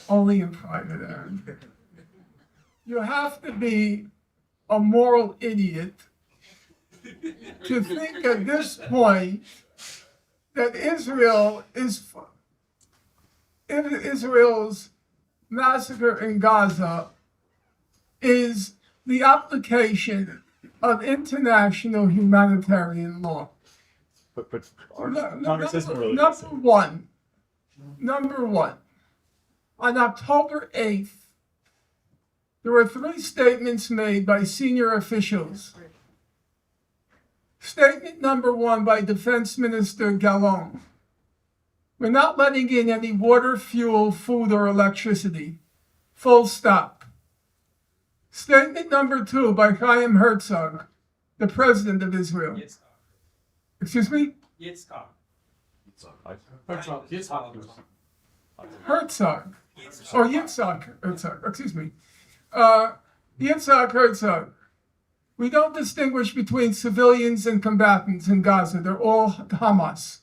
only in private, Aaron. You have to be a moral idiot to think at this point that Israel's massacre in Gaza is the application of international humanitarian law. But Congress isn't really. Number one, on October 8th, there were 3 statements made by senior officials. Statement number 1 by Defense Minister Gallon. We're not letting in any water, fuel, food, or electricity. Full stop. Statement number 2 by Chaim Herzog, the president of Israel. Excuse me? Herzog. Or Yitzhak Herzog, excuse me. Yitzhak Herzog. We don't distinguish between civilians and combatants in Gaza. They're all Hamas.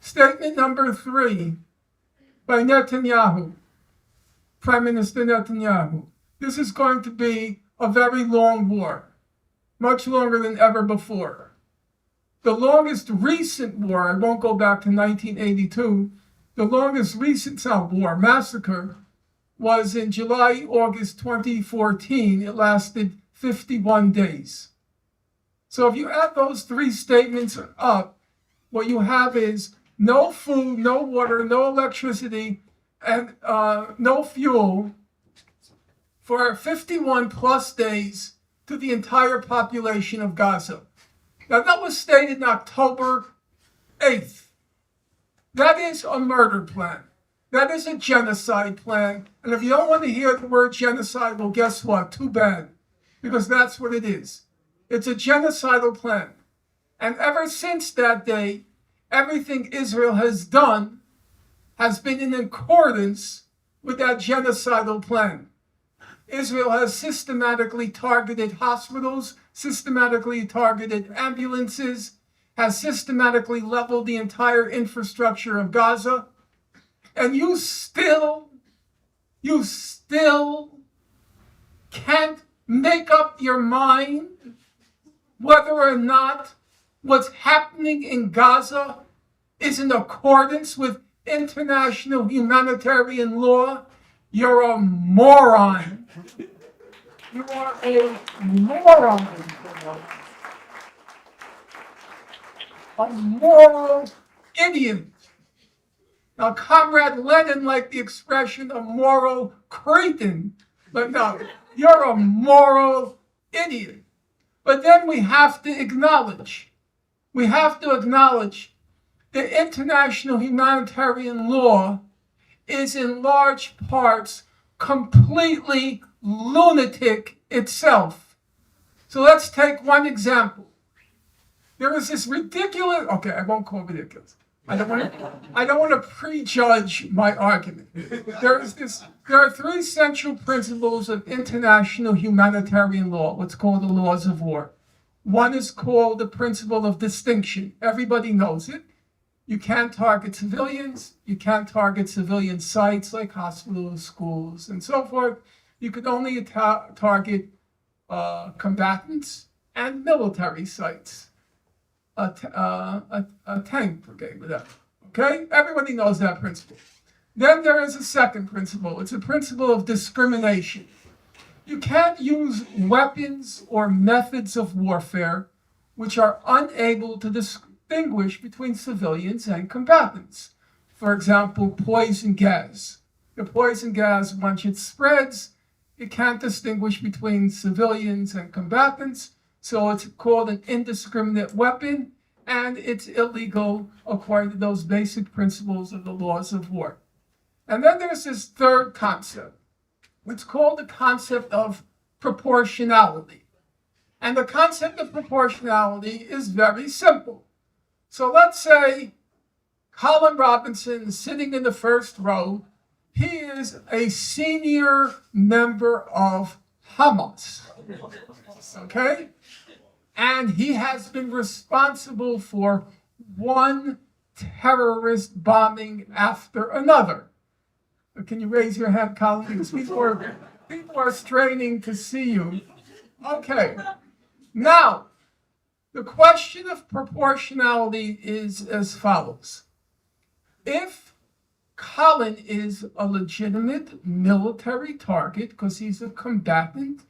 Statement number 3 by Netanyahu, Prime Minister Netanyahu. This is going to be a very long war, much longer than ever before. The longest recent war, I won't go back to 1982, the longest recent massacre, was in July-August 2014. It lasted 51 days. So if you add those 3 statements up, what you have is no food, no water, no electricity, and no fuel for 51 plus days to the entire population of Gaza. Now, that was stated on October 8th. That is a murder plan. That is a genocide plan. And if you don't want to hear the word genocide, well, guess what? Too bad. Because that's what it is. It's a genocidal plan. And ever since that day, everything Israel has done has been in accordance with that genocidal plan. Israel has systematically targeted hospitals, systematically targeted ambulances, has systematically leveled the entire infrastructure of Gaza. And you still can't make up your mind whether or not what's happening in Gaza is in accordance with international humanitarian law. You're a moron. You are a moron. A moral idiot. Now, Comrade Lenin liked the expression a moral cretin, but no, you're a moral idiot. But then we have to acknowledge that international humanitarian law is in large parts completely lunatic itself. So let's take one example. There is this ridiculous, okay, I won't call it ridiculous. I don't want to prejudge my argument. There are 3 central principles of international humanitarian law, what's called the laws of war. One is called the principle of distinction. Everybody knows it. You can't target civilians. You can't target civilian sites like hospitals, schools, and so forth. You could only target combatants and military sites. A tank brigade, whatever. Okay? Everybody knows that principle. Then there is a second principle. It's a principle of discrimination. You can't use weapons or methods of warfare which are unable to distinguish between civilians and combatants. For example, poison gas. The poison gas, once it spreads, it can't distinguish between civilians and combatants, so it's called an indiscriminate weapon, and it's illegal according to those basic principles of the laws of war. And then there's this third concept. It's called the concept of proportionality. And the concept of proportionality is very simple. So let's say Colin Robinson is sitting in the first row. He is a senior member of Hamas. Okay? And he has been responsible for 1 terrorist bombing after another. Can you raise your hand, Colin? Because people are straining to see you. Okay. Now, the question of proportionality is as follows. If Colin is a legitimate military target because he's a combatant,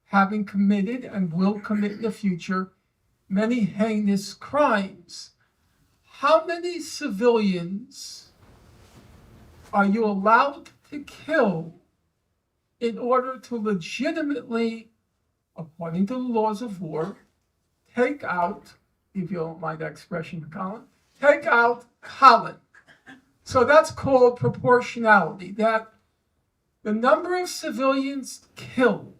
having committed and will commit in the future many heinous crimes, how many civilians are you allowed to kill in order to legitimately, according to the laws of war, take out, if you don't mind that expression, Colin, take out Colin? So that's called proportionality, that the number of civilians killed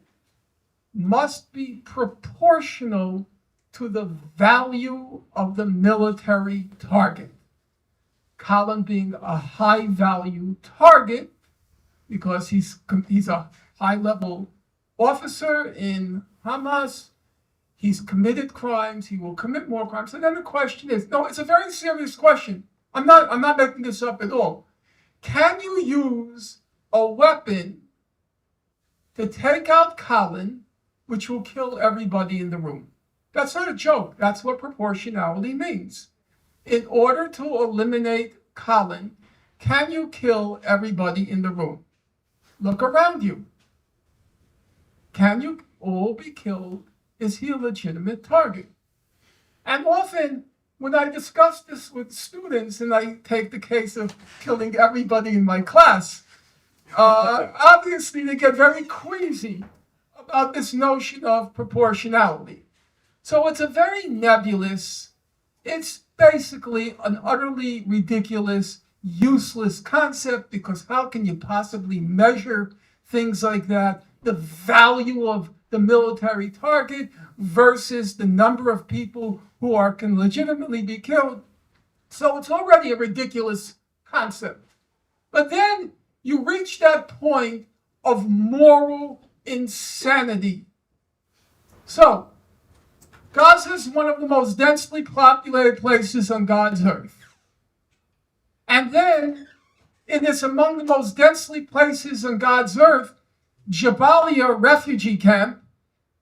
must be proportional to the value of the military target. Colin being a high value target because he's a high level officer in Hamas. He's committed crimes. He will commit more crimes. And then the question is, no, it's a very serious question. I'm not making this up at all. Can you use a weapon to take out Colin, which will kill everybody in the room? That's not a joke. That's what proportionality means. In order to eliminate Colin, can you kill everybody in the room? Look around you. Can you all be killed? Is he a legitimate target? And often, when I discuss this with students, and I take the case of killing everybody in my class, obviously they get very queasy about this notion of proportionality. So it's a very nebulous, it's basically an utterly ridiculous, useless concept, because how can you possibly measure things like that? The value of the military target versus the number of people who can legitimately be killed. So it's already a ridiculous concept. But then you reach that point of moral insanity. So, Gaza is one of the most densely populated places on God's earth. And then, it is among the most densely places on God's earth, Jabalia refugee camp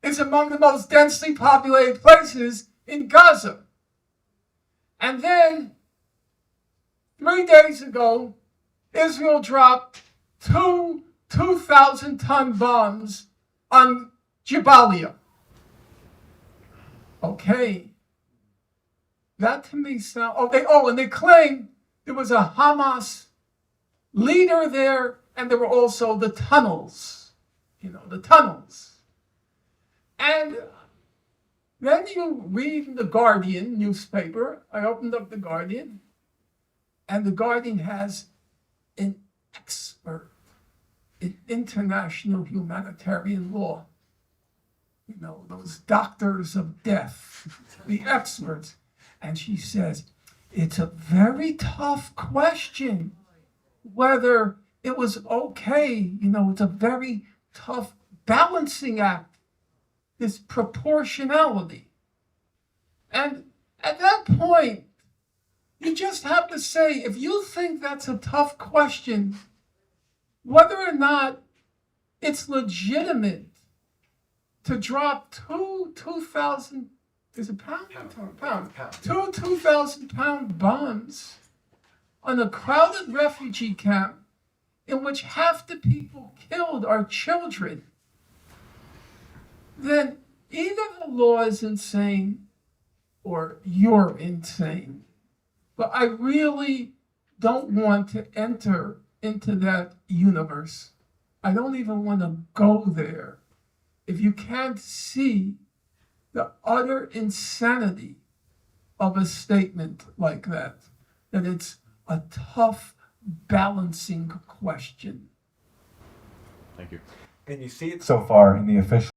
is among the most densely populated places in Gaza. And then, 3 days ago, Israel dropped two 2,000-ton bombs on Jabalia. Okay. That to me sounds... and they claim there was a Hamas leader there, and there were also the tunnels. The tunnels. And then you read the Guardian newspaper. I opened up the Guardian, and the Guardian has an expert in international humanitarian law. Those doctors of death, the experts. And she says, it's a very tough question whether it was okay. It's a very tough balancing act, this proportionality. And at that point, you just have to say, if you think that's a tough question, whether or not it's legitimate to drop two 2,000, is it pound? Pound. Two 2,000-pound bombs on a crowded refugee camp in which half the people killed are children, then either the law is insane or you're insane. But I really don't want to enter into that universe. I don't even want to go there. If you can't see the utter insanity of a statement like that it's a tough balancing question. Thank you. And you see it so far in the official